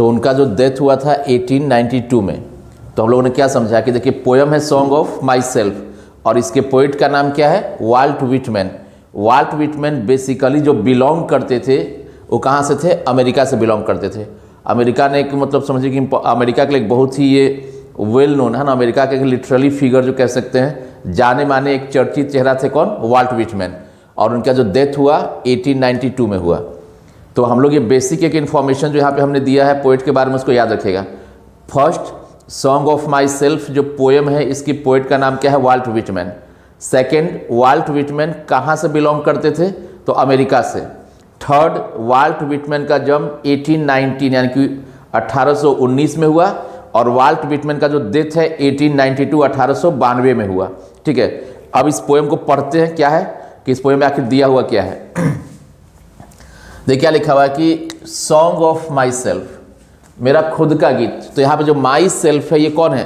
तो उनका जो डेथ हुआ था 1892 में। तो हम लोगों ने क्या समझा कि देखिए पोयम है सॉन्ग ऑफ माई सेल्फ और इसके पोइट का नाम क्या है, Walt Whitman. Walt Whitman basically जो बिलोंग करते थे वो कहाँ से थे, अमेरिका से बिलोंग करते थे। अमेरिका ने एक मतलब समझिए कि अमेरिका के लिए एक बहुत ही ये वेल नोन है ना, अमेरिका के लिटरली फिगर जो कह सकते हैं, जाने माने एक चर्चित चेहरा थे कौन, वाल्ट व्हिटमैन। और उनका जो डेथ हुआ 1892 में हुआ। तो हम लोग ये बेसिक एक इन्फॉर्मेशन जो यहाँ पे हमने दिया है पोइट के बारे में उसको याद रखेगा। First, song of myself जो पोएम है इसकी पोइट का नाम क्या है, Walt Whitman. Second, Walt Whitman कहाँ से बिलोंग करते थे, तो अमेरिका से। थर्ड, वाल्ट व्हिटमैन का जन्म 1819 यानी कि 1819 में हुआ और वाल्ट व्हिटमैन का जो डेथ है 1892 1892 में हुआ। ठीक है, अब इस पोएम को पढ़ते हैं, क्या है कि इस पोएम में आखिर दिया हुआ क्या है। देखिए क्या लिखा हुआ है कि सॉन्ग ऑफ माई सेल्फ, मेरा खुद का गीत। तो यहाँ पे जो माई सेल्फ है ये कौन है,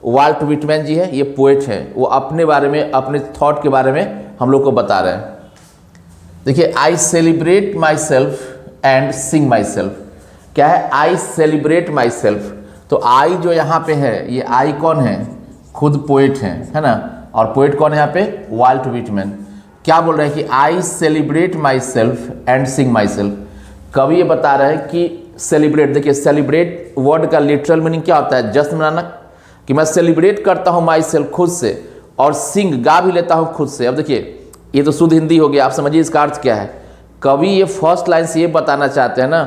वाल्ट व्हिटमैन जी है, ये पोएट हैं। वो अपने बारे में, अपने थॉट के बारे में हम लोग को बता रहे हैं। देखिए, I celebrate my self and Singh my self. क्या है, आई सेलिब्रेट माई सेल्फ। तो आई जो यहाँ पे है, ये आई कौन है, खुद पोएट है ना। और पोएट कौन है यहाँ पे, वाल्ट व्हिटमैन। क्या बोल रहे हैं कि I celebrate my self and Singh my self. कवि ये बता रहे हैं कि सेलिब्रेट, देखिए सेलिब्रेट वर्ड का लिटरल मीनिंग क्या होता है, जश्न मनाना, कि मैं सेलिब्रेट करता हूँ माई सेल्फ खुद से, और सिंग गा भी लेता हूँ खुद से। अब देखिए ये तो शुद्ध हिंदी हो गया, आप समझिए इसका अर्थ क्या है। कवि ये फर्स्ट लाइन से ये बताना चाहते हैं ना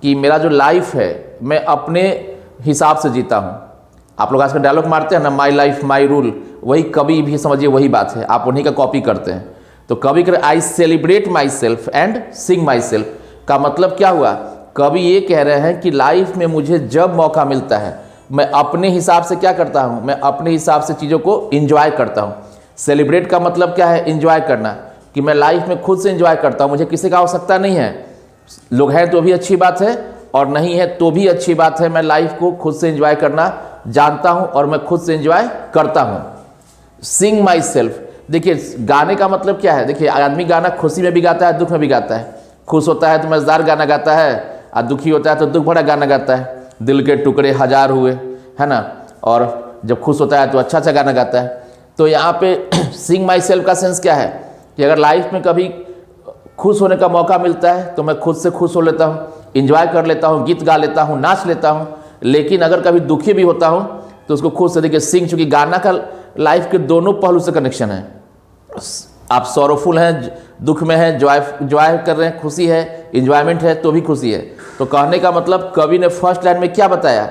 कि मेरा जो लाइफ है मैं अपने हिसाब से जीता हूँ। आप लोग आजकल डायलॉग मारते हैं ना, माई लाइफ माई रूल, वही कवि भी समझिए वही बात है, आप उन्हीं का कॉपी करते हैं। तो कवि कह I celebrate my self and Singh my self का मतलब क्या हुआ, कवि ये कह रहे हैं कि लाइफ में मुझे जब मौका मिलता है मैं अपने हिसाब से क्या करता हूँ, मैं अपने हिसाब से चीज़ों को इंजॉय करता हूँ। सेलिब्रेट का मतलब क्या है, इंजॉय करना, कि मैं लाइफ में खुद से इंजॉय करता हूँ, मुझे किसी का आवश्यकता नहीं है। लोग हैं तो भी अच्छी बात है और नहीं है तो भी अच्छी बात है, मैं लाइफ को खुद से इंजॉय करना जानता हूँ और मैं खुद से इंजॉय करता हूँ। सिंग माई सेल्फ, देखिए गाने का मतलब क्या है, देखिए आदमी गाना खुशी में भी गाता है, दुख में भी गाता है। खुश होता है तो मज़ेदार गाना गाता है और दुखी होता है तो दुख भरा गाना गाता है। दिल के टुकड़े हजार हुए, है ना। और जब खुश होता है तो अच्छा अच्छा गाना गाता है। तो यहाँ पे सिंग माई सेल्फ का सेंस क्या है कि अगर लाइफ में कभी खुश होने का मौका मिलता है तो मैं खुद से खुश हो लेता हूँ, इंजॉय कर लेता हूँ, गीत गा लेता हूँ, नाच लेता हूँ। लेकिन अगर कभी दुखी भी होता हूँ तो उसको खुद से, देखिए सिंग, चूँकि गाना का लाइफ के दोनों पहलू से कनेक्शन है। आप सॉरोफुल हैं, दुख में हैं, जॉय कर रहे हैं, खुशी है, इंजॉयमेंट है तो भी खुशी है। तो कहने का मतलब कवि ने फर्स्ट लाइन में क्या बताया,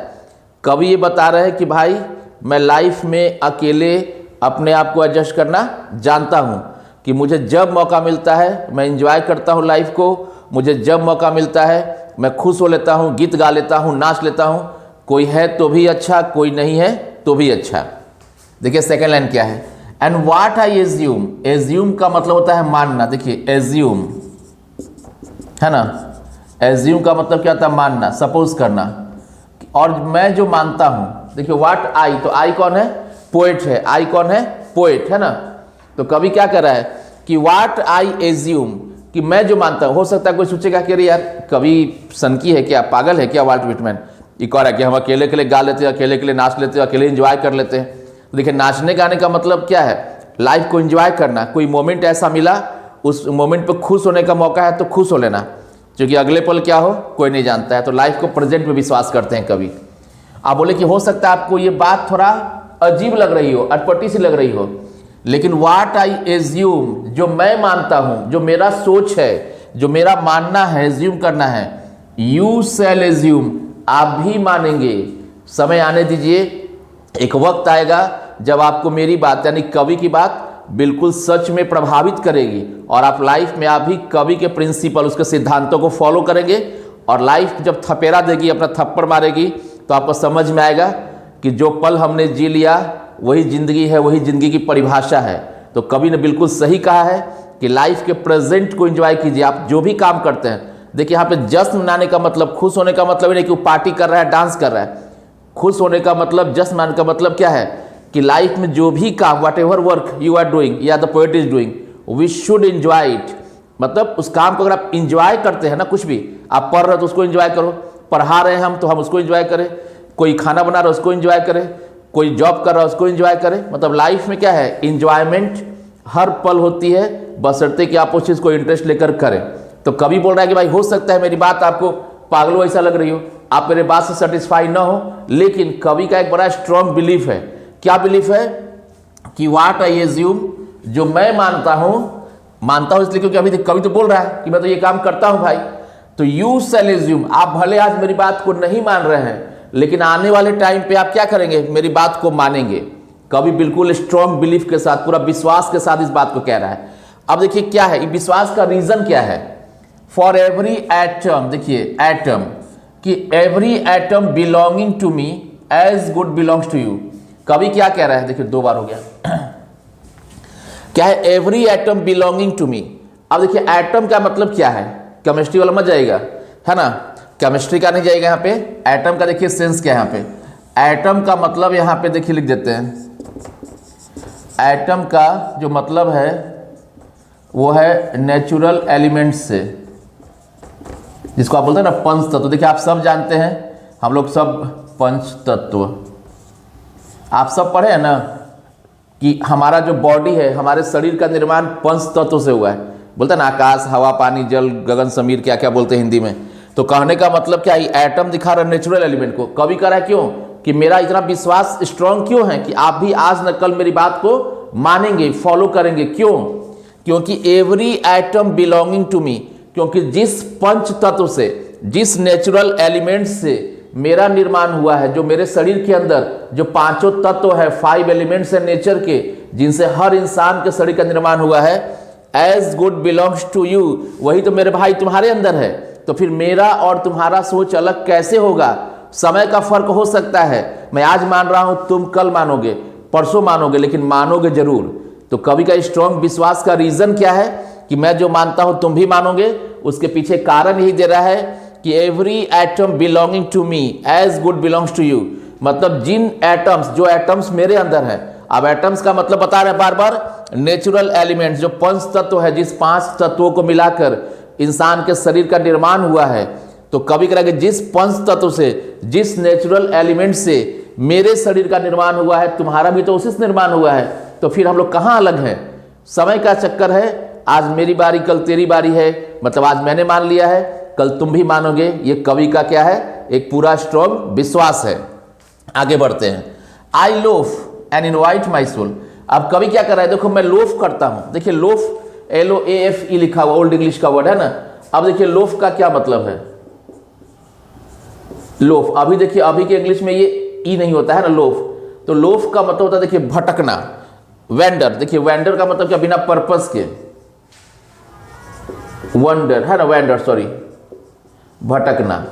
कवि ये बता रहे हैं कि भाई मैं लाइफ में अकेले अपने आप को एडजस्ट करना जानता हूँ, कि मुझे जब मौका मिलता है मैं इंजॉय करता हूँ लाइफ को, मुझे जब मौका मिलता है मैं खुश हो लेता हूँ, गीत गा लेता हूँ, नाच लेता हूँ। कोई है तो भी अच्छा, कोई नहीं है तो भी अच्छा। देखिए सेकेंड लाइन क्या है, and what I assume. Assume का मतलब होता है मानना। देखिए एज्यूम है ना, एज्यूम का मतलब क्या होता है, मानना, सपोज करना। और मैं जो मानता हूँ, देखिए वाट आई, तो आई कौन है, पोएट है। आई कौन है, पोएट है ना। तो कवि क्या कर रहा है कि वाट आई एज्यूम, कि मैं जो मानता हूँ। हो सकता है कोई सोचेगा कि अरे यार कवि सनकी है क्या, पागल है क्या वाल्ट व्हिटमैन, ये कह रहा है कि हम अकेले के लिए गा लेते हैं, अकेले के लिए नाच लेते हैं, अकेले इंजॉय कर लेते हैं। तो देखिए नाचने गाने का मतलब क्या है, लाइफ को इंजॉय करना। कोई मोमेंट ऐसा मिला, उस मोमेंट पे खुश होने का मौका है तो खुश हो लेना, क्योंकि अगले पल क्या हो कोई नहीं जानता है। तो लाइफ को प्रेजेंट में विश्वास करते हैं कवि। आप बोले कि हो सकता है आपको ये बात थोड़ा अजीब लग रही हो, अटपटी सी लग रही हो, लेकिन वाट आई एज्यूम, जो मैं मानता हूं, जो मेरा सोच है, जो मेरा मानना है, एज्यूम करना है, यू शैल एज्यूम, आप भी मानेंगे। समय आने दीजिए, एक वक्त आएगा जब आपको मेरी बात यानी कवि की बात बिल्कुल सच में प्रभावित करेगी और आप लाइफ में आप भी कवि के प्रिंसिपल, उसके सिद्धांतों को फॉलो करेंगे। और लाइफ जब थपेड़ा देगी, अपना थप्पड़ मारेगी, तो आपको समझ में आएगा कि जो पल हमने जी लिया वही जिंदगी है, वही जिंदगी की परिभाषा है। तो कवि ने बिल्कुल सही कहा है कि लाइफ के प्रेजेंट को एंजॉय कीजिए। आप जो भी काम करते हैं, देखिए यहाँ पे जश्न मनाने का मतलब, खुश होने का मतलब नहीं कि वो पार्टी कर रहा है, डांस कर रहा है। खुश होने का मतलब, जश्न मनाने का मतलब क्या है कि लाइफ में जो भी काम, whatever work you are doing या the poet is doing, we should enjoy it. मतलब उस काम को अगर आप इंजॉय करते हैं ना, कुछ भी आप पढ़ रहे हो तो उसको इंजॉय करो, पढ़ा रहे हैं हम तो हम उसको एंजॉय करें, कोई खाना बना रहा है उसको एंजॉय करें, कोई जॉब कर रहा है उसको एंजॉय करें। मतलब लाइफ में क्या है, इंजॉयमेंट हर पल होती है, बशर्ते कि आप उस चीज़ को इंटरेस्ट लेकर करें। तो कभी बोल रहा है कि भाई हो सकता है मेरी बात आपको पागलों ऐसा लग रही हो, आप मेरे बात से सेटिस्फाई ना हो, लेकिन कवि का एक बड़ा स्ट्रॉन्ग बिलीफ है। क्या बिलीफ है कि व्हाट आई एज्यूम, जो मैं मानता हूं इसलिए क्योंकि अभी कवि तो बोल रहा है कि मैं तो ये काम करता हूं भाई, तो यू शैल एज्यूम, आप भले आज मेरी बात को नहीं मान रहे हैं लेकिन आने वाले टाइम पे आप क्या करेंगे, मेरी बात को मानेंगे। कवि बिल्कुल स्ट्रॉन्ग बिलीफ के साथ, पूरा विश्वास के साथ इस बात को कह रहा है। अब देखिए क्या है विश्वास का रीजन क्या है, फॉर एवरी एटम, देखिए एटम कि every atom belonging to me as good belongs to you. कवि क्या कह रहा है, देखिए 2 बार हो गया क्या है, every atom belonging to me. अब देखिए एटम का मतलब क्या है, केमिस्ट्री वाला मत जाएगा है ना, केमिस्ट्री का नहीं जाएगा यहाँ पे। एटम का देखिए सेंस क्या है यहाँ पे, एटम का मतलब यहाँ पे देखिए लिख देते हैं, एटम का जो मतलब है वो है नेचुरल एलिमेंट्स से, जिसको आप बोलते हैं ना पंच तत्व। देखिए आप सब जानते हैं, हम लोग सब पंच तत्व आप सब पढ़े हैं ना कि हमारा जो बॉडी है, हमारे शरीर का निर्माण पंच तत्व से हुआ है। बोलते हैं ना आकाश, हवा, पानी, जल, गगन, समीर, क्या क्या बोलते हैं हिंदी में। तो कहने का मतलब क्या है, एटम दिखा रहा है नेचुरल एलिमेंट को। कवि कह रहा है क्यों कि मेरा इतना विश्वास स्ट्रांग क्यों है कि आप भी आज न कल मेरी बात को मानेंगे, फॉलो करेंगे। क्यों, क्योंकि every atom belonging to me, क्योंकि जिस पंच तत्व से, जिस नेचुरल एलिमेंट से मेरा निर्माण हुआ है, जो मेरे शरीर के अंदर जो 5 तत्व है, 5 एलिमेंट्स है नेचर के, जिनसे हर इंसान के शरीर का निर्माण हुआ है, as good belongs to you, वही तो मेरे भाई तुम्हारे अंदर है। तो फिर मेरा और तुम्हारा सोच अलग कैसे होगा, समय का फर्क हो सकता है, मैं आज मान रहा हूं, तुम कल मानोगे, परसों मानोगे, लेकिन मानोगे जरूर। तो कवि का स्ट्रॉन्ग विश्वास का रीजन क्या है कि मैं जो मानता हूं तुम भी मानोगे, उसके पीछे कारण यही दे रहा है कि every atom belonging to me as good belongs to you, मतलब जिन एटम्स, जो एटम्स मेरे अंदर है। अब एटम्स का मतलब बता रहे हैं बार बार, नेचुरल एलिमेंट्स, जो पंच तत्व है, जिस 5 तत्वों को मिलाकर इंसान के शरीर का निर्माण हुआ है। तो कवि कह रहा है कि जिस पंच तत्व से, जिस नेचुरल एलिमेंट से मेरे शरीर का निर्माण हुआ है, तुम्हारा भी तो उसी से निर्माण हुआ है। तो फिर हम लोग कहाँ अलग हैं, समय का चक्कर है, आज मेरी बारी कल तेरी बारी है, मतलब आज मैंने मान लिया है, कल तुम भी मानोगे। ये कवि का क्या है, एक पूरा स्ट्रॉन्ग विश्वास है। आगे बढ़ते हैं, I loaf and invite my soul. अब कवि क्या कर रहा है, देखो मैं लोफ करता हूं, देखिए लोफ LOAFE लिखा हुआ, ओल्ड इंग्लिश का वर्ड है ना। अब देखिए लोफ का क्या मतलब है, लोफ, अभी देखिए अभी के इंग्लिश में ये ई नहीं होता है ना लोफ, तो लोफ का मतलब होता है देखिए भटकना। वेंडर, देखिए वेंडर का मतलब क्या, बिना पर्पस के, वंडर है ना, वेंडर सॉरी, भटकना।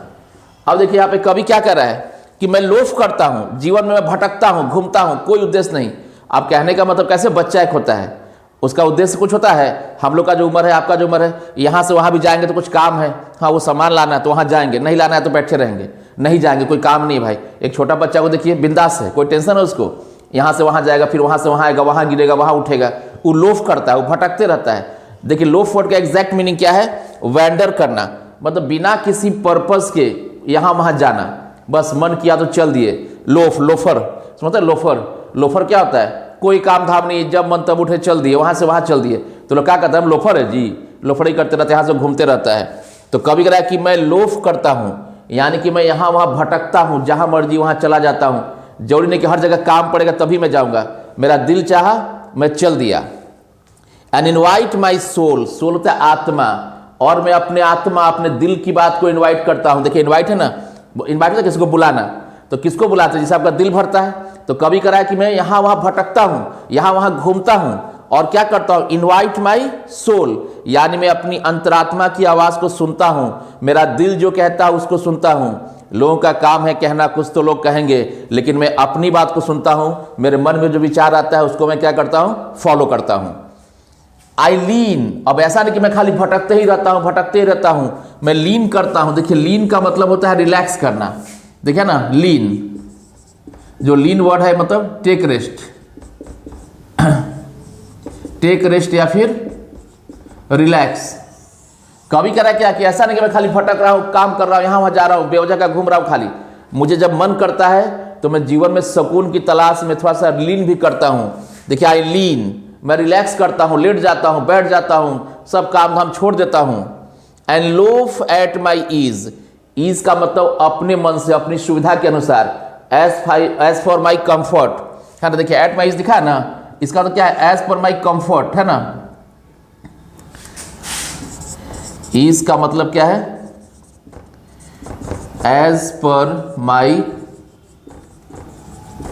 अब देखिए यहाँ पे कवि क्या कर रहा है कि मैं लोफ करता हूं, जीवन में मैं भटकता हूं, घूमता हूं, कोई उद्देश्य नहीं। अब कहने का मतलब कैसे बच्चा एक होता है, उसका उद्देश्य कुछ होता है। हम लोग का जो उम्र है, आपका जो उम्र है, यहाँ से वहाँ भी जाएंगे तो कुछ काम है, हाँ वो सामान लाना है तो वहाँ जाएंगे, नहीं लाना है तो बैठे रहेंगे, नहीं जाएंगे, कोई काम नहीं भाई। एक छोटा बच्चा को देखिए बिंदास है, कोई टेंशन है उसको, यहाँ से वहाँ जाएगा, फिर वहाँ से वहाँ आएगा, वहाँ गिरेगा, वहाँ उठेगा, वो लोफ करता है, वो भटकते रहता है। देखिए लोफ वर्ड का एग्जैक्ट मीनिंग क्या है, वेंडर करना, मतलब बिना किसी पर्पस के यहाँ वहाँ जाना, बस मन किया तो चल दिए। लोफ, लोफर समझते हैं, लोफर, लोफर क्या होता है, कोई काम धाम नहीं, जब मन तब उठे चल दिए, वहाँ से वहाँ चल दिए। तो लोग क्या कहते हैं, हम लोफर है जी, लोफड़ी करते रहते हैं, यहाँ से घूमते रहता है। तो कभी कह रहा है कि मैं लोफ करता हूँ, यानी कि मैं यहाँ वहाँ भटकता हूँ, जहाँ मर्जी वहाँ चला जाता हूँ, जरूरी नहीं कि हर जगह काम पड़ेगा तभी मैं जाऊँगा, मेरा दिल चाहा मैं चल दिया। And invite my soul, soul होता है आत्मा, और मैं अपने आत्मा, अपने दिल की बात को इनवाइट करता हूँ। देखिए इनवाइट है ना, इनवाइट होता है किसी को बुलाना, तो किसको बुलाते हैं, जिससे आपका दिल भरता है। तो कभी कह रहा है कि मैं यहाँ वहाँ भटकता हूँ, यहाँ वहाँ घूमता हूँ, और क्या करता हूँ, इनवाइट माई सोल, यानी मैं अपनी अंतरात्मा की आवाज़ को सुनता हूँ, मेरा दिल जो कहता है उसको सुनता हूँ। लोगों का काम है कहना, कुछ तो लोग कहेंगे, लेकिन मैं अपनी बात को सुनता हूँ, मेरे मन में जो विचार आता है उसको मैं क्या करता हूँ, फॉलो करता हूँ। आई लीन, अब ऐसा नहीं कि मैं खाली भटकते ही रहता हूँ, भटकते ही रहता हूँ, मैं लीन करता हूँ। देखिए लीन का मतलब होता है रिलैक्स करना, देखिए ना, लीन, जो लीन वर्ड है मतलब टेक रेस्ट, टेक रेस्ट या फिर रिलैक्स कवि कह रहा है क्या कि ऐसा नहीं कि मैं खाली भटक रहा हूँ, काम कर रहा हूँ, यहाँ वहाँ जा रहा हूँ, बेवजह का घूम रहा हूँ खाली। मुझे जब मन करता है तो मैं जीवन में सुकून की तलाश में थोड़ा सा लीन भी करता हूँ। देखिए आई लीन, मैं रिलैक्स करता हूँ, लेट जाता हूँ, बैठ जाता हूँ, सब काम धाम छोड़ देता हूँ। And loaf at my ease, ease का मतलब अपने मन से, अपनी सुविधा के अनुसार, एज फॉर माई कंफर्ट, है ना। देखिए एट माई ईज दिखा है ना, इसका तो क्या है, एज पर माई कंफर्ट, है ना। ईज का मतलब क्या है, एज पर माई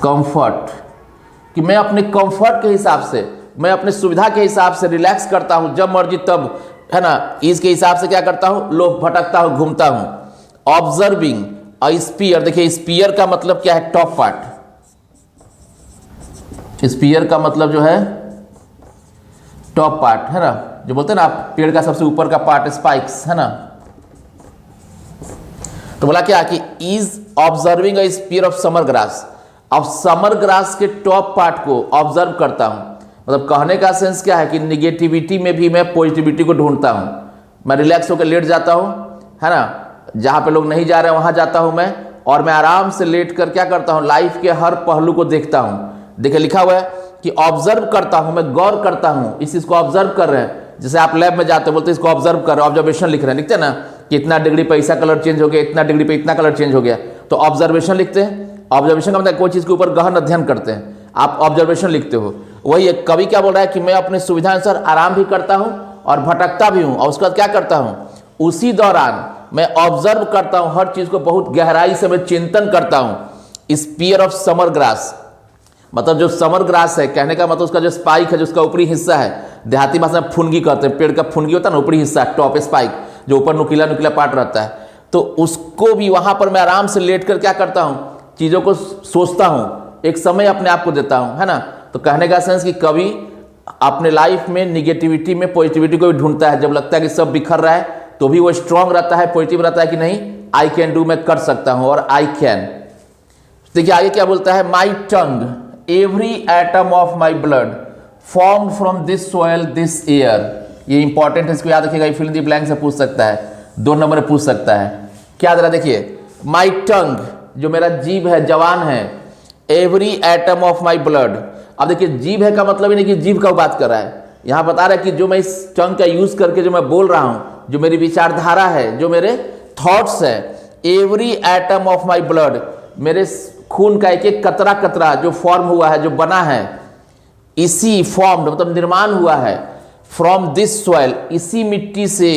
कंफर्ट, कि मैं अपने कंफर्ट के हिसाब से, मैं अपने सुविधा के हिसाब से रिलैक्स करता हूं, जब मर्जी तब, है ना। ईज के हिसाब से क्या करता हूं, लो भटकता हूं, घूमता हूं। ऑब्जर्विंग अ स्पीयर, देखिए स्पीयर का मतलब क्या है, टॉप पार्ट। स्पीयर का मतलब जो है टॉप पार्ट, है ना, जो बोलते हैं ना आप, पेड़ का सबसे ऊपर का पार्ट, स्पाइक्स, है ना। तो बोला क्या कि is observing a spear of summer grass, अब समर ग्रास के टॉप पार्ट को ऑब्जर्व करता हूं। मतलब कहने का सेंस क्या है कि निगेटिविटी में भी मैं पॉजिटिविटी को ढूंढता हूं। मैं रिलैक्स होकर लेट जाता हूं, है ना, जहां पे लोग नहीं जा रहे हैं वहां जाता हूं मैं, और मैं आराम से लेट कर क्या करता हूं, लाइफ के हर पहलू को देखता हूं। देखिए लिखा हुआ है कि ऑब्जर्व करता हूं, मैं गौर करता हूं, इस चीज को ऑब्जर्व कर रहे हैं। जैसे आप लैब में जाते हो, बोलते हैं इसको ऑब्जर्व कर रहे हो, ऑब्जर्वेशन लिख रहे हैं, लिखते हैं ना कि इतना डिग्री पे ऐसा कलर चेंज हो गया, इतना डिग्री पे इतना कलर चेंज हो गया, तो ऑब्जर्वेशन लिखते हैं। ऑब्जर्वेशन का मतलब कोई चीज के ऊपर गहन अध्ययन करते हैं, आप ऑब्जर्वेशन लिखते हो। वही एक कवि क्या बोल रहा है कि मैं अपनी सुविधा अनुसार आराम भी करता हूं और भटकता भी हूं, और उसके बाद क्या करता हूं, उसी दौरान मैं ऑब्जर्व करता हूं, हर चीज को बहुत गहराई से मैं चिंतन करता हूं। स्पीयर ऑफ समर ग्रास, मतलब जो समर ग्रास है, कहने का मतलब उसका जो स्पाइक है, जो उसका ऊपरी हिस्सा है, देहाती भाषा में फुनगी कहते हैं, पेड़ का फुनगी होता है ना, ऊपरी हिस्सा, टॉप स्पाइक, जो ऊपर नुकीला नुकीला पार्ट रहता है, तो उसको भी वहां पर मैं आराम से लेट कर क्या करता हूं, चीजों को सोचता हूं, एक समय अपने आप को देता हूं, है ना। तो कहने का सेंस कि कवि अपने लाइफ में निगेटिविटी में पॉजिटिविटी को भी ढूंढता है। जब लगता है कि सब बिखर रहा है तो भी वो स्ट्रांग रहता है, पॉजिटिव रहता है कि नहीं, आई कैन डू, मैं कर सकता हूं, और आई कैन। देखिए आगे क्या बोलता है, my tongue, every atom of my blood formed from this soil this air. ये इंपॉर्टेंट है, इसको याद रखिएगा, फिल इन द ब्लैंक से पूछ सकता है, 2 नंबर में पूछ सकता है। क्या जरा देखिए, माई टंग, जो मेरा जीभ है, जवान है, every atom of my blood. अब देखिए जीभ है का मतलब ही नहीं कि जीभ का बात कर रहा है, यहां बता रहा है कि जो मैं इस टंग का यूज करके जो मैं बोल रहा हूं, जो मेरी विचारधारा है, जो मेरे थॉट्स है, every atom of my blood, मेरे खून का एक एक कतरा कतरा जो फॉर्म हुआ है, जो बना है, इसी फॉर्म मतलब निर्माण हुआ है, फ्रॉम दिस सॉइल, इसी मिट्टी से,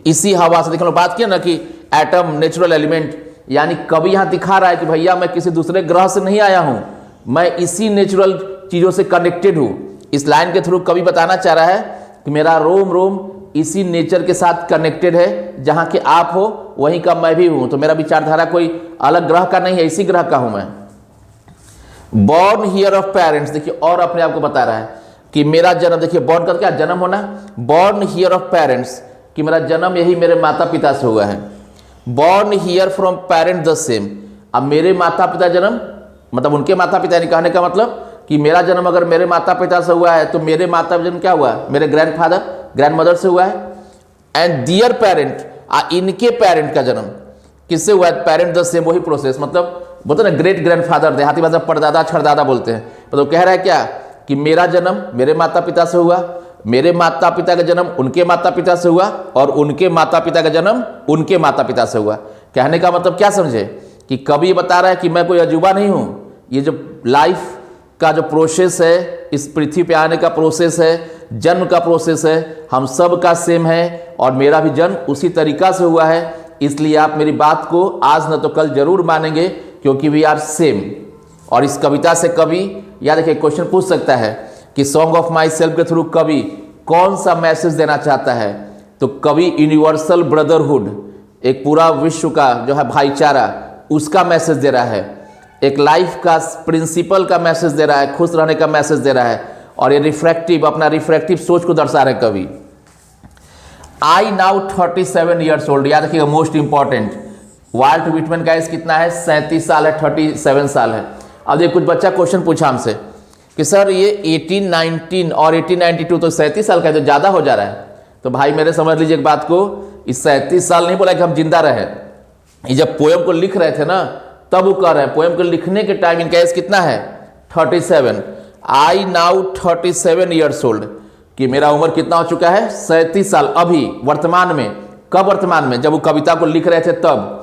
इसी हवा से। देखो बात किया ना कि एटम नेचुरल एलिमेंट, यानी कभी यहां दिखा रहा है कि भैया मैं किसी दूसरे ग्रह से नहीं आया हूं, मैं इसी नेचुरल चीजों से कनेक्टेड हूं। इस लाइन के थ्रू कवि बताना चाह रहा है कि मेरा रोम रोम इसी नेचर के साथ कनेक्टेड है, जहां के आप हो वहीं का मैं भी हूं। तो मेरा विचारधारा कोई अलग ग्रह का नहीं है, इसी ग्रह का हूं मैं। बॉर्न हियर ऑफ पेरेंट्स, देखिए और अपने आप को बता रहा है कि मेरा जन्म, देखिए बॉर्न का क्या, जन्म होना, बॉर्न हियर ऑफ पेरेंट्स, कि मेरा जन्म यही मेरे माता पिता से हुआ है। Born here from parent the same, अब मेरे माता पिता जन्म मतलब उनके माता पिता, नहीं, कहने का मतलब कि मेरा जन्म अगर मेरे माता पिता से हुआ है तो मेरे माता जन्म क्या हुआ, मेरे ग्रैंडफादर ग्रैंड मदर से हुआ है। एंड दियर पेरेंट, इनके पेरेंट का जन्म किससे हुआ है, पेरेंट द सेम, वही प्रोसेस, मतलब बोलते ना ग्रेट ग्रैंडफादर, देहाती भाषा परदादा छरदादा बोलते हैं। मतलब कह रहा है क्या कि मेरा जन्म मेरे माता पिता से हुआ, मेरे माता पिता का जन्म उनके माता पिता से हुआ, और उनके माता पिता का जन्म उनके माता पिता से हुआ। कहने का मतलब क्या समझे कि कवि ये बता रहा है कि मैं कोई अजूबा नहीं हूं, ये जो लाइफ का जो प्रोसेस है, इस पृथ्वी पे आने का प्रोसेस है, जन्म का प्रोसेस है, हम सब का सेम है, और मेरा भी जन्म उसी तरीका से हुआ है। इसलिए आप मेरी बात को आज न तो कल जरूर मानेंगे, क्योंकि वी आर सेम। और इस कविता से कवि, या देखिए क्वेश्चन पूछ सकता है कि सॉन्ग ऑफ माई सेल्फ के थ्रू कवि कौन सा मैसेज देना चाहता है। तो कवि यूनिवर्सल ब्रदरहुड, एक पूरा विश्व का जो है भाईचारा, उसका मैसेज दे रहा है, एक लाइफ का प्रिंसिपल का मैसेज दे रहा है, खुश रहने का मैसेज दे रहा है, और ये रिफ्रैक्टिव, अपना रिफ्रैक्टिव सोच को दर्शा रहे कवि। आई नाउ 37 ईयर्स ओल्ड, याद रखिएगा मोस्ट इंपॉर्टेंट, वाल्ट व्हिटमैन का एज कितना है, 37 साल है, 37 साल है। अब ये कुछ बच्चा क्वेश्चन पूछा हमसे कि सर ये 1819 और 1892 तो 37 साल का है, तो ज़्यादा हो जा रहा है। तो भाई मेरे समझ लीजिए एक बात को इस 37 साल नहीं बोला कि हम जिंदा रहे। ये जब पोयम को लिख रहे थे ना तब वो कह रहे हैं, पोयम को लिखने के टाइम इनका एज कितना है 37। आई नाउ 37 ईयर्स ओल्ड, कि मेरा उम्र कितना हो चुका है 37 साल अभी वर्तमान में। कब वर्तमान में? जब वो कविता को लिख रहे थे तब।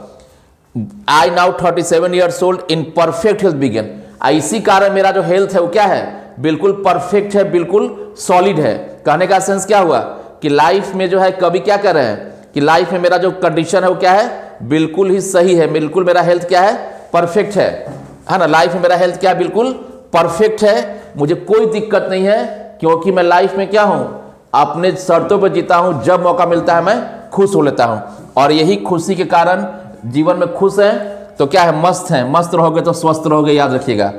I now 37 years old in perfect health begin, इसी कारण मेरा जो हेल्थ है वो क्या है, बिल्कुल परफेक्ट है, बिल्कुल सॉलिड है। कहने का सेंस क्या हुआ कि लाइफ में जो है कवि क्या कर रहे हैं कि लाइफ में मेरा जो कंडीशन है वो क्या है, बिल्कुल ही सही है, बिल्कुल मेरा हेल्थ क्या है, परफेक्ट है ना। लाइफ में मेरा हेल्थ क्या है, बिल्कुल परफेक्ट है, मुझे कोई दिक्कत नहीं है, क्योंकि मैं लाइफ में क्या हूं, अपने शर्तों पर जीता हूं, जब मौका मिलता है मैं खुश हो लेता हूं। और यही खुशी के कारण जीवन में खुश है तो क्या है, मस्त है। मस्त रहोगे तो स्वस्थ रहोगे, याद रखिएगा।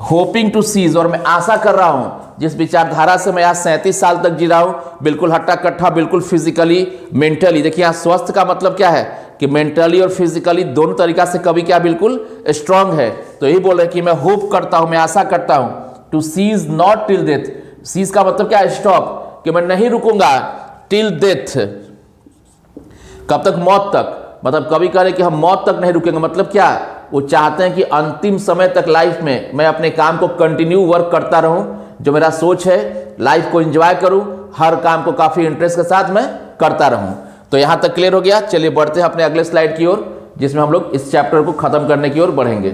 होपिंग टू सीज, और मैं आशा कर रहा हूं, जिस विचारधारा से मैं आज 37 साल तक जी रहा हूं, बिल्कुल हट्टा कट्ठा, बिल्कुल फिजिकली मेंटली। देखिए यहाँ स्वस्थ का मतलब क्या है कि मेंटली और फिजिकली दोनों तरीका से कभी क्या बिल्कुल स्ट्रांग है। तो यही बोल रहे हैं कि मैं होप करता हूं, मैं आशा करता हूं, to cease not till death. Cease का मतलब क्या है, स्टॉप, कि मैं नहीं रुकूंगा टिल डेथ, कब तक, मौत तक। मतलब कभी कह रहे कि हम मौत तक नहीं रुकेंगे, मतलब क्या, वो चाहते हैं कि अंतिम समय तक लाइफ में मैं अपने काम को कंटिन्यू वर्क करता रहूं। जो मेरा सोच है, लाइफ को एंजॉय करूं, हर काम को काफी इंटरेस्ट के साथ मैं करता रहूं। तो यहां तक क्लियर हो गया। चलिए बढ़ते हैं अपने अगले स्लाइड की ओर, जिसमें हम लोग इस चैप्टर को खत्म करने की ओर बढ़ेंगे।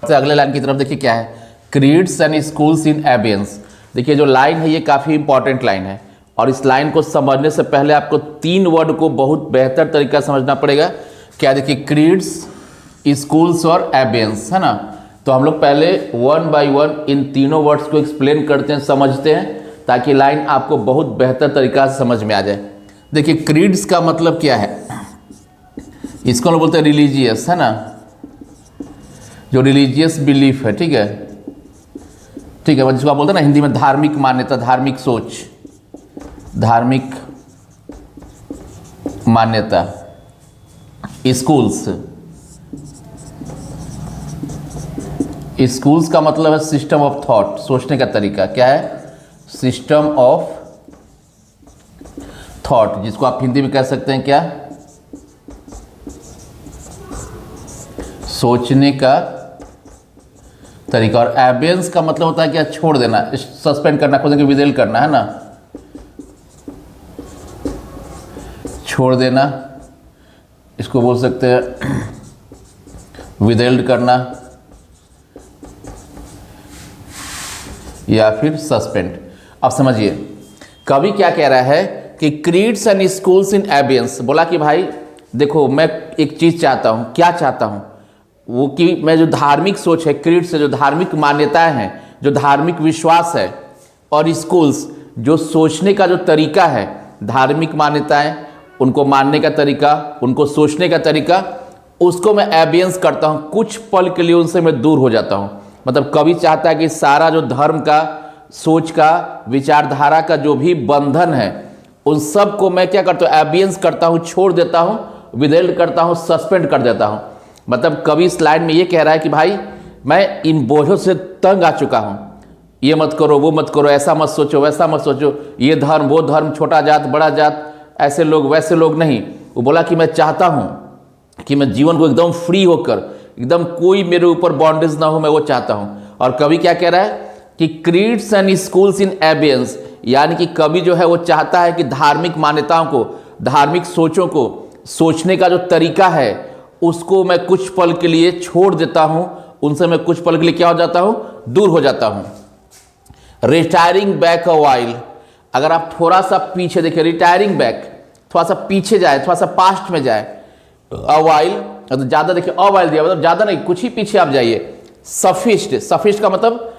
तो अगले लाइन की तरफ देखिए क्या है, क्रीड्स एंड स्कूल्स इन एबियंस। देखिए जो लाइन है ये काफी इंपॉर्टेंट लाइन है, और इस लाइन को समझने से पहले आपको 3 वर्ड को बहुत बेहतर तरीका समझना पड़ेगा। क्या देखिए, क्रीड्स, स्कूल्स और एबियंस, है ना। तो हम लोग पहले 1 बाय 1 इन तीनों वर्ड्स को एक्सप्लेन करते हैं, समझते हैं, ताकि लाइन आपको बहुत बेहतर तरीका से समझ में आ जाए। देखिए क्रीड्स का मतलब क्या है, इसको हम बोलते हैं रिलीजियस, है ना, जो रिलीजियस बिलीफ है, ठीक है, ठीक है, जिसको आप बोलते हैं ना हिंदी में धार्मिक मान्यता, धार्मिक सोच, धार्मिक मान्यता। स्कूल्स, स्कूल्स का मतलब है सिस्टम ऑफ थॉट, सोचने का तरीका। क्या है, सिस्टम ऑफ थॉट, जिसको आप हिंदी में कह सकते हैं क्या, सोचने का तरीका। और एबियंस का मतलब होता है क्या, छोड़ देना, सस्पेंड करना, खुद को विदेल करना, है ना, छोड़ देना, इसको बोल सकते हैं विदेल्ड करना या फिर सस्पेंड। अब समझिए कवि क्या कह रहा है कि क्रीड्स एंड स्कूल्स इन एबियंस। बोला कि भाई देखो, मैं एक चीज चाहता हूं, क्या चाहता हूं, वो कि मैं जो धार्मिक सोच है, क्रीड से जो धार्मिक मान्यताएं हैं, जो धार्मिक विश्वास है, और स्कूल्स जो सोचने का जो तरीका है, धार्मिक मान्यताएं, उनको मानने का तरीका, उनको सोचने का तरीका, उसको मैं एबियंस करता हूं, कुछ पल के लिए उनसे मैं दूर हो जाता हूं। मतलब कवि चाहता है कि सारा जो धर्म का, सोच का, विचारधारा का जो भी बंधन है, उन सब को मैं क्या करता हूं, एबियंस करता हूं, छोड़ देता हूं, विदेल्ड करता हूं, सस्पेंड कर देता हूं। मतलब कवि स्लाइड में ये कह रहा है कि भाई मैं इन बोझों से तंग आ चुका हूं, ये मत करो, वो मत करो, ऐसा मत सोचो, वैसा मत सोचो, ये धर्म, वो धर्म, छोटा जात, बड़ा जात, ऐसे लोग, वैसे लोग नहीं। वो बोला कि मैं चाहता हूं कि मैं जीवन को एकदम फ्री होकर, एकदम कोई मेरे ऊपर बॉन्डेज ना हो, मैं वो चाहता हूं। और कवि क्या कह रहा है कि क्रीड्स एंड स्कूल्स इन एबियंस, यानी कि कवि जो है वो चाहता है कि धार्मिक मान्यताओं को, धार्मिक सोचों को, सोचने का जो तरीका है, उसको मैं कुछ पल के लिए छोड़ देता हूं, उनसे मैं कुछ पल के लिए क्या हो जाता हूं, दूर हो जाता हूं। रिटायरिंग बैक अ वाइल, अगर आप थोड़ा सा पीछे देखिए, रिटायरिंग बैक, थोड़ा सा पीछे जाए, थोड़ा सा पास्ट में जाए, अ वाइल, तो ज्यादा देखिए, अ वाइल दिया मतलब ज्यादा नहीं, कुछ ही पीछे आप जाइए। सफिस्ट, सफिस्ट का मतलब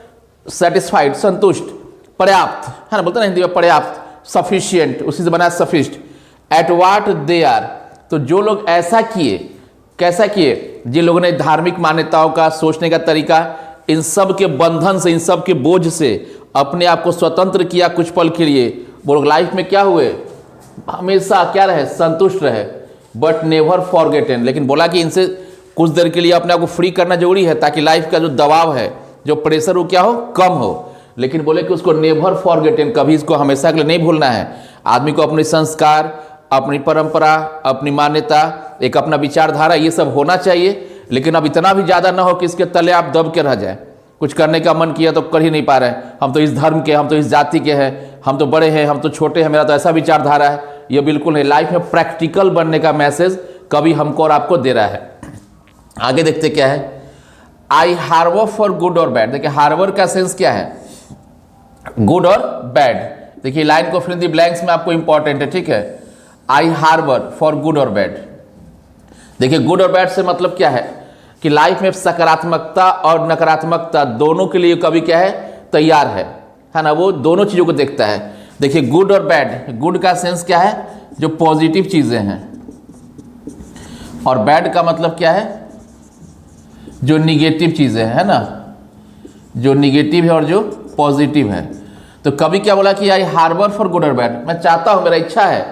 सेटिस्फाइड, संतुष्ट, पर्याप्त, है ना, बोलते ना हिंदी में पर्याप्त, सफिशियंट, उसी से बना सफिस्ट। एट वाट दे आर, तो जो लोग ऐसा किए, कैसा किए, जिन लोगों ने धार्मिक मान्यताओं का, सोचने का तरीका, इन सब के बंधन से, इन सब के बोझ से अपने आप को स्वतंत्र किया कुछ पल के लिए, वो लोग लाइफ में क्या हुए, हमेशा क्या रहे, संतुष्ट रहे, बट नेवर फॉरगेटन। लेकिन बोला कि इनसे कुछ देर के लिए अपने आप को फ्री करना जरूरी है, ताकि लाइफ का जो दबाव है, जो प्रेशर, वो क्या हो, कम हो। लेकिन बोले कि उसको नेवर फॉरगेटन, कभी इसको हमेशा के लिए नहीं भूलना है। आदमी को अपने संस्कार, अपनी परंपरा, अपनी मान्यता, एक अपना विचारधारा, ये सब होना चाहिए, लेकिन अब इतना भी ज़्यादा ना हो कि इसके तले आप दब के रह जाए। कुछ करने का मन किया तो कर ही नहीं पा रहे हैं, हम तो इस धर्म के, हम तो इस जाति के हैं, हम तो बड़े हैं, हम तो छोटे हैं, मेरा तो ऐसा विचारधारा है। ये बिल्कुल नहीं। लाइफ में प्रैक्टिकल बनने का मैसेज कवि हमको और आपको दे रहा है। आगे देखते क्या है, आई हार्बर फॉर गुड और बैड। देखिए हार्बर का सेंस क्या है, गुड और बैड। देखिए लाइन को फिल इन द ब्लैंक्स में आपको इंपॉर्टेंट है, ठीक है। आई हार्बर फॉर गुड और बैड। देखिए गुड और बैड से मतलब क्या है कि लाइफ में सकारात्मकता और नकारात्मकता दोनों के लिए कवि क्या है, तैयार है ना। वो दोनों चीज़ों को देखता है। देखिए गुड और बैड, गुड का सेंस क्या है, जो पॉजिटिव चीज़ें हैं, और बैड का मतलब क्या है, जो निगेटिव चीज़ें हैं, है ना, जो निगेटिव है और जो पॉजिटिव है। तो कवि क्या बोला कि आई हार्बर फॉर गुड और बैड। मैं चाहता हूँ, मेरा इच्छा है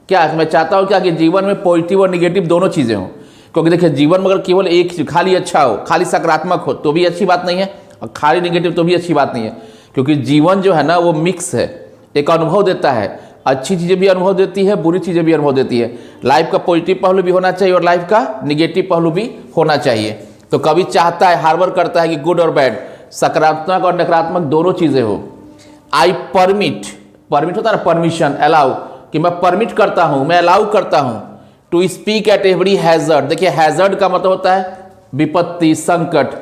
क्या, मैं चाहता हूँ क्या कि जीवन में पॉजिटिव और निगेटिव दोनों चीज़ें हों। क्योंकि देखिए जीवन में अगर केवल एक खाली अच्छा हो, खाली सकारात्मक हो तो भी अच्छी बात नहीं है, और खाली निगेटिव तो भी अच्छी बात नहीं है। क्योंकि जीवन जो है ना वो मिक्स है, एक अनुभव देता है, अच्छी चीज़ें भी अनुभव देती है, बुरी चीज़ें भी अनुभव देती है। लाइफ का पॉजिटिव पहलू भी होना चाहिए और लाइफ का निगेटिव पहलू भी होना चाहिए। तो कवि चाहता है, हार्बर करता है कि गुड और बैड, सकारात्मक और नकारात्मक दोनों चीज़ें हो। आई परमिट, परमिट होता है ना परमिशन, अलाउ, कि मैं परमिट करता हूँ, मैं अलाउ करता हूँ, to speak at every hazard. देखिए हैजर्ड का मतलब होता है विपत्ति, संकट,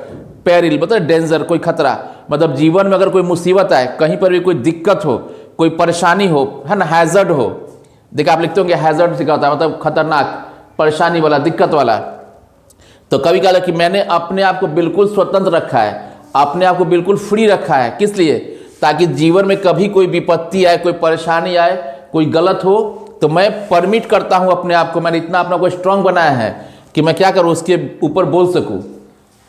पेरिल मतलब डेंजर, कोई खतरा। मतलब जीवन में अगर कोई मुसीबत आए, कहीं पर भी कोई दिक्कत हो, कोई परेशानी हो, है ना, हैजर्ड हो। देखिए आप लिखते होंगे हैजर्ड से क्या होता है, मतलब खतरनाक, परेशानी वाला, दिक्कत वाला। तो कवि कहा कि मैंने अपने आप को बिल्कुल स्वतंत्र रखा है, अपने आप को बिल्कुल फ्री रखा है। किस लिए, ताकि जीवन में कभी कोई विपत्ति आए, कोई परेशानी आए, कोई गलत हो, तो मैं परमिट करता हूं अपने आप को, मैंने इतना अपना को स्ट्रांग बनाया है कि मैं क्या करूं, उसके ऊपर बोल सकूं।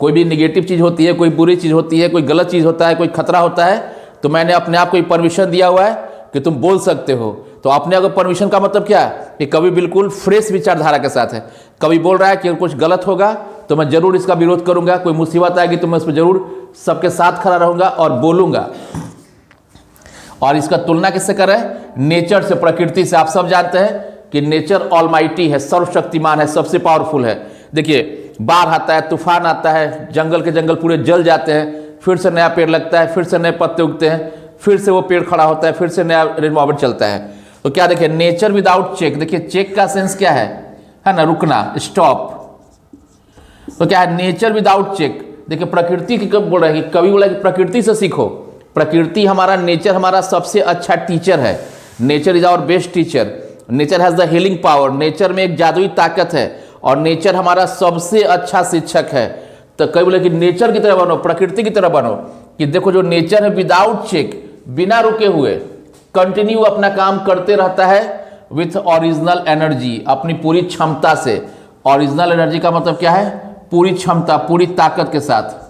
कोई भी निगेटिव चीज़ होती है, कोई बुरी चीज़ होती है, कोई गलत चीज़ होता है, कोई खतरा होता है, तो मैंने अपने आप को परमिशन दिया हुआ है कि तुम बोल सकते हो। तो अपने आप को परमिशन का मतलब क्या है कि कवि बिल्कुल फ्रेश विचारधारा के साथ है। कवि बोल रहा है कि कुछ गलत होगा तो मैं जरूर इसका विरोध करूंगा, कोई मुसीबत आएगी तो मैं उस पर जरूर सबके साथ खड़ा रहूंगा और बोलूंगा। और इसका तुलना किससे कर रहे हैं, नेचर से, प्रकृति से। आप सब जानते हैं कि नेचर ऑलमाइटी है, सर्वशक्तिमान है, सबसे पावरफुल है। देखिए बाढ़ आता है, तूफान आता है, जंगल के जंगल पूरे जल जाते हैं, फिर से नया पेड़ लगता है, फिर से नए पत्ते उगते हैं, फिर से वो पेड़ खड़ा होता है, फिर से नया रिनोवेट चलता है। तो क्या देखिए नेचर विदाउट चेक। देखिए चेक का सेंस क्या है ना, रुकना, स्टॉप। तो क्या है नेचर विदाउट चेक। देखिए प्रकृति की कब बोल रहे हैं कि कवि बोला कि प्रकृति से सीखो। प्रकृति हमारा, नेचर हमारा सबसे अच्छा टीचर है। Nature is our best teacher. Nature has the healing power. Nature में एक जादुई ताकत है और नेचर हमारा सबसे अच्छा शिक्षक है। तो कई बोले कि नेचर की तरह बनो, प्रकृति की तरह बनो। कि देखो जो नेचर है विदाउट चेक, बिना रुके हुए कंटिन्यू अपना काम करते रहता है विथ ओरिजिनल एनर्जी, अपनी पूरी क्षमता से। ओरिजिनल एनर्जी का मतलब क्या है, पूरी क्षमता, पूरी ताकत के साथ।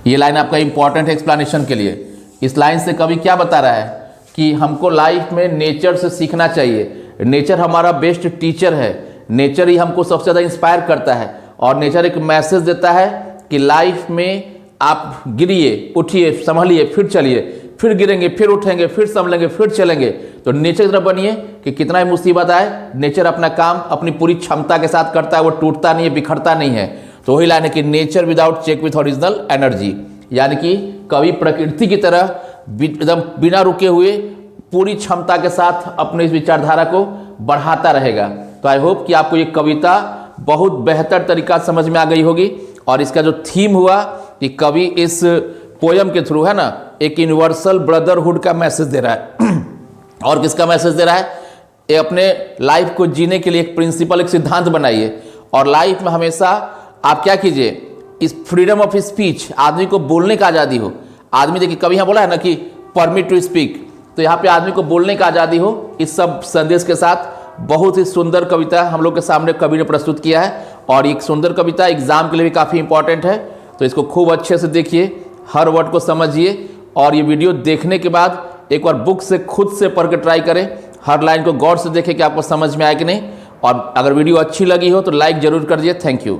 ये लाइन आपका इंपॉर्टेंट है एक्सप्लेनेशन के लिए। इस लाइन से कवि क्या बता रहा है कि हमको लाइफ में नेचर से सीखना चाहिए। नेचर हमारा बेस्ट टीचर है। नेचर ही हमको सबसे ज़्यादा इंस्पायर करता है और नेचर एक मैसेज देता है कि लाइफ में आप गिरिए, उठिए, संभलिए, फिर चलिए, फिर गिरेंगे, फिर उठेंगे, फिर संभलेंगे, फिर चलेंगे। तो नेचर की तरफ बनिए कि कितना ही मुसीबत आए, नेचर अपना काम अपनी पूरी क्षमता के साथ करता है, वो टूटता नहीं है, बिखरता नहीं है। तो वही लाइन है कि nature without check with original energy. यानी कि कवि प्रकृति की तरह एकदम बिना रुके हुए पूरी क्षमता के साथ अपने इस विचारधारा को बढ़ाता रहेगा। तो आई होप कि आपको ये कविता बहुत बेहतर तरीका समझ में आ गई होगी। और इसका जो थीम हुआ कि कवि इस पोयम के थ्रू, है ना, एक यूनिवर्सल ब्रदरहुड का मैसेज दे रहा है। और किसका मैसेज दे रहा है, ये अपने लाइफ को जीने के लिए एक प्रिंसिपल, एक सिद्धांत बनाइए। और लाइफ में हमेशा आप क्या कीजिए, इस फ्रीडम ऑफ स्पीच, आदमी को बोलने का आज़ादी हो। आदमी देखिए कभी यहाँ बोला है ना कि परमिट टू स्पीक, तो यहाँ पे आदमी को बोलने का आज़ादी हो। इस सब संदेश के साथ बहुत ही सुंदर कविता हम लोग के सामने कवि ने प्रस्तुत किया है। और एक सुंदर कविता एग्जाम के लिए भी काफ़ी इंपॉर्टेंट है। तो इसको खूब अच्छे से देखिए, हर वर्ड को समझिए। और ये वीडियो देखने के बाद एक बार बुक से खुद से पढ़ के ट्राई करें, हर लाइन को गौर से देखें कि आपको समझ में आए कि नहीं। और अगर वीडियो अच्छी लगी हो तो लाइक जरूर कर दीजिए। Thank you.